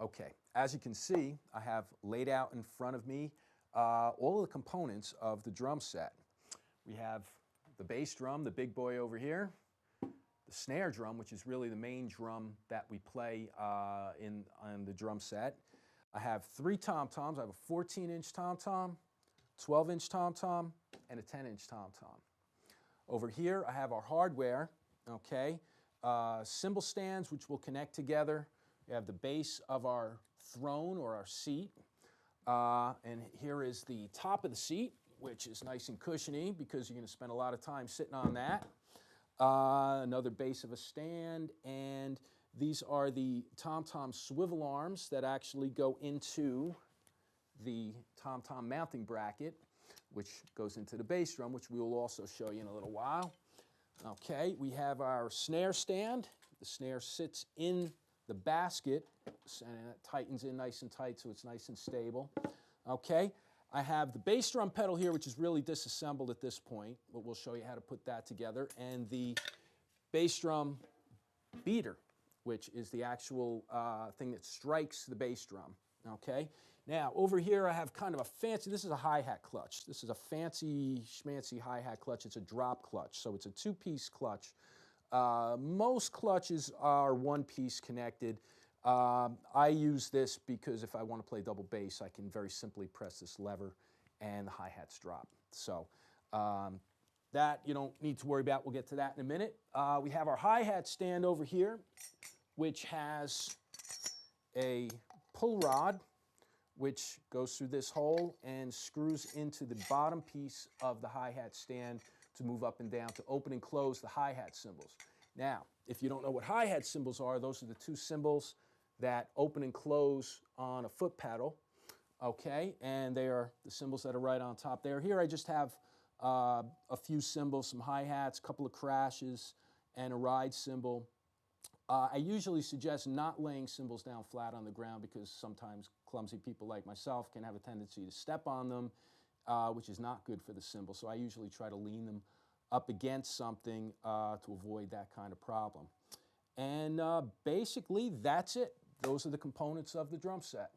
Okay, as you can see, I have laid out in front of me all of the components of the drum set. We have the bass drum, the big boy over here, the snare drum, which is really the main drum that we play on the drum set. I have 3 tom-toms. I have a 14-inch tom-tom, 12-inch tom-tom, and a 10-inch tom-tom. Over here, I have our hardware, okay, cymbal stands, which will connect together. We have the base of our throne or our seat, and here is the top of the seat, which is nice and cushiony because you're going to spend a lot of time sitting on that. Another base of a stand, and these are the tom-tom swivel arms that actually go into the tom-tom mounting bracket, which goes into the bass drum, which we will also show you in a little while. Okay, we have our snare stand. The snare sits in the basket, and it tightens in nice and tight so it's nice and stable. Okay, I have the bass drum pedal here, which is really disassembled at this point, but we'll show you how to put that together, and the bass drum beater, which is the actual thing that strikes the bass drum. Okay, now over here I have kind of a fancy, this is a hi-hat clutch. This is a fancy schmancy hi-hat clutch. It's a drop clutch, so it's a 2-piece clutch. Most clutches are 1-piece connected. I use this because if I want to play double bass, I can very simply press this lever and the hi-hats drop. So that you don't need to worry about. We'll get to that in a minute. We have our hi-hat stand over here, which has a pull rod which goes through this hole and screws into the bottom piece of the hi-hat stand to move up and down to open and close the hi-hat cymbals. Now, if you don't know what hi-hat cymbals are, those are the 2 cymbals that open and close on a foot pedal, okay? And they are the cymbals that are right on top there. Here I just have a few cymbals, some hi-hats, a couple of crashes, and a ride cymbal. I usually suggest not laying cymbals down flat on the ground because sometimes clumsy people like myself can have a tendency to step on them, which is not good for the cymbal. So I usually try to lean them up against something to avoid that kind of problem. And basically, that's it. Those are the components of the drum set.